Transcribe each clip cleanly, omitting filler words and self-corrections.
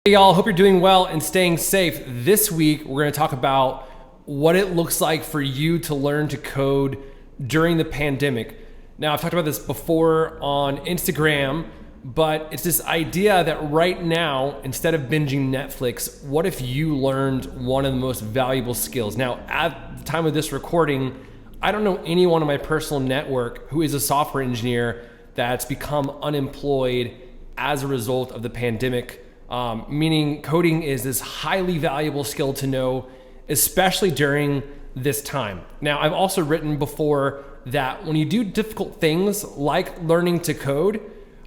Hey y'all, hope you're doing well and staying safe. This week, we're gonna talk about what it looks like for you to learn to code during the pandemic. Now, I've talked about this before on Instagram, but it's this idea that right now, instead of binging Netflix, what if you learned one of the most valuable skills? Now, at the time of this recording, I don't know anyone in my personal network who is a software engineer that's become unemployed as a result of the pandemic. Meaning coding is this highly valuable skill to know, especially during this time. Now, I've also written before that when you do difficult things like learning to code,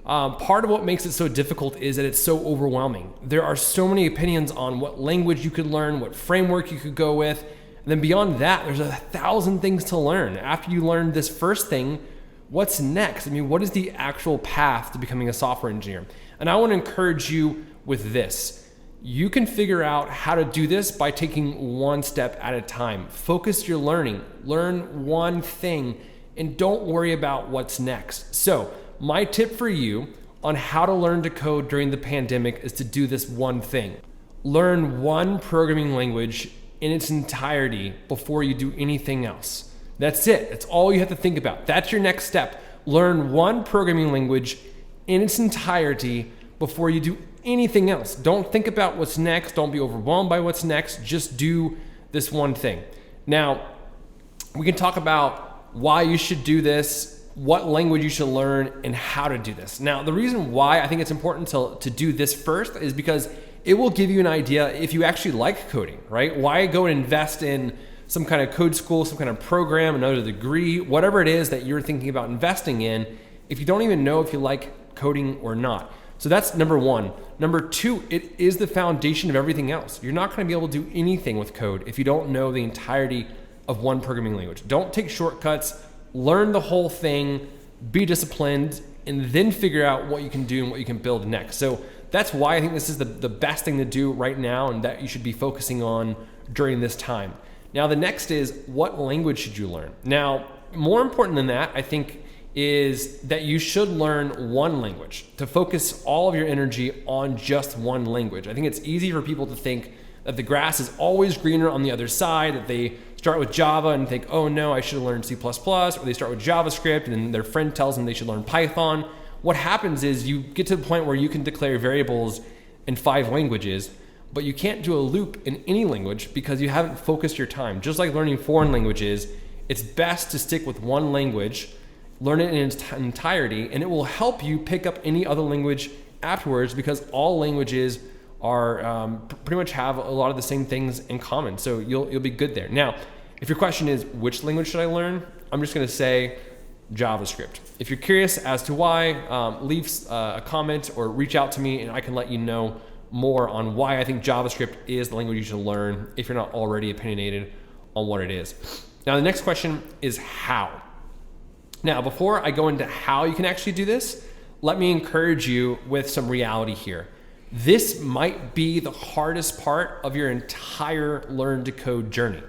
part of what makes it so difficult is that it's so overwhelming. There are so many opinions on what language you could learn, what framework you could go with. And then beyond that, there's 1,000 things to learn. After you learn this first thing, what's next? I mean, what is the actual path to becoming a software engineer? And I want to encourage you with this. You can figure out how to do this by taking one step at a time. Focus your learning, learn one thing, and don't worry about what's next. So my tip for you on how to learn to code during the pandemic is to do this one thing. Learn one programming language in its entirety before you do anything else. That's it. That's all you have to think about. That's your next step. Learn one programming language in its entirety before you do anything else. Don't think about what's next. Don't be overwhelmed by what's next. Just do this one thing. Now, we can talk about why you should do this, what language you should learn, and how to do this. Now, the reason why I think it's important to do this first is because it will give you an idea if you actually like coding, right? Why go and invest in some kind of code school, some kind of program, another degree, whatever it is that you're thinking about investing in, if you don't even know if you like coding or not. So that's number one. Number two, it is the foundation of everything else. You're not going to be able to do anything with code if you don't know the entirety of one programming language. Don't take shortcuts, learn the whole thing, be disciplined, and then figure out what you can do and what you can build next. So that's why I think this is the best thing to do right now and that you should be focusing on during this time. Now, the next is, what language should you learn? Now, more important than that, I think, is that you should learn one language, to focus all of your energy on just one language. I think it's easy for people to think that the grass is always greener on the other side, that they start with Java and think, oh no, I should learn C++, or they start with JavaScript and then their friend tells them they should learn Python. What happens is you get to the point where you can declare variables in 5 languages, but you can't do a loop in any language because you haven't focused your time. Just like learning foreign languages, it's best to stick with one language, learn it in its entirety, and it will help you pick up any other language afterwards because all languages are pretty much have a lot of the same things in common. So you'll be good there. Now, if your question is, which language should I learn? I'm just gonna say JavaScript. If you're curious as to why, leave a comment or reach out to me and I can let you know more on why I think JavaScript is the language you should learn if you're not already opinionated on what it is. Now, the next question is how. Now, before I go into how you can actually do this, let me encourage you with some reality here. This might be the hardest part of your entire learn to code journey,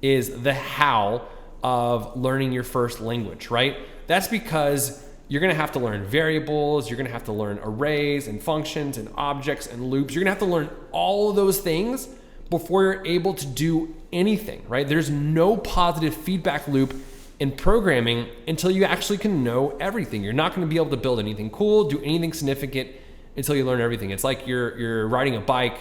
is the how of learning your first language, right? That's because you're gonna have to learn variables, you're gonna have to learn arrays and functions and objects and loops. You're gonna have to learn all of those things before you're able to do anything, right? There's no positive feedback loop in programming until you actually can know everything. You're not going to be able to build anything cool, do anything significant until you learn everything. It's like you're riding a bike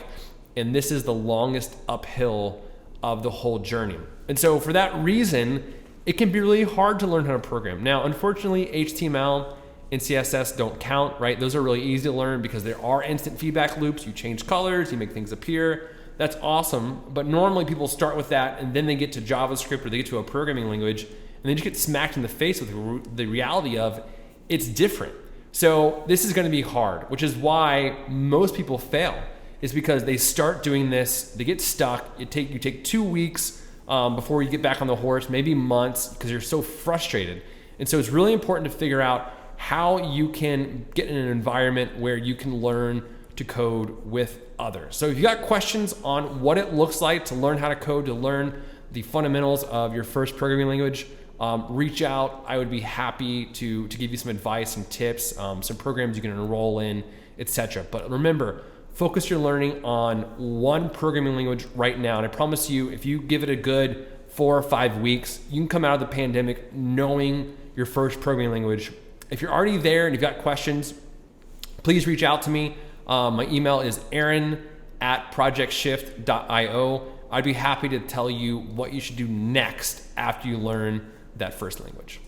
and this is the longest uphill of the whole journey. And so for that reason, it can be really hard to learn how to program. Now, unfortunately, HTML and CSS don't count, right? Those are really easy to learn because there are instant feedback loops. You change colors, you make things appear. That's awesome. But normally people start with that and then they get to JavaScript or they get to a programming language and then you get smacked in the face with the reality of it's different. So this is going to be hard, which is why most people fail, is because they start doing this, they get stuck. You take 2 weeks before you get back on the horse, maybe months, because you're so frustrated. And so it's really important to figure out how you can get in an environment where you can learn to code with others. So if you got questions on what it looks like to learn how to code, to learn the fundamentals of your first programming language, reach out. I would be happy to give you some advice and tips, some programs you can enroll in, etc. But remember, focus your learning on one programming language right now. And I promise you, if you give it a good 4 or 5 weeks, you can come out of the pandemic knowing your first programming language. If you're already there and you've got questions, please reach out to me. My email is aaron@projectshift.io. I'd be happy to tell you what you should do next after you learn that first language.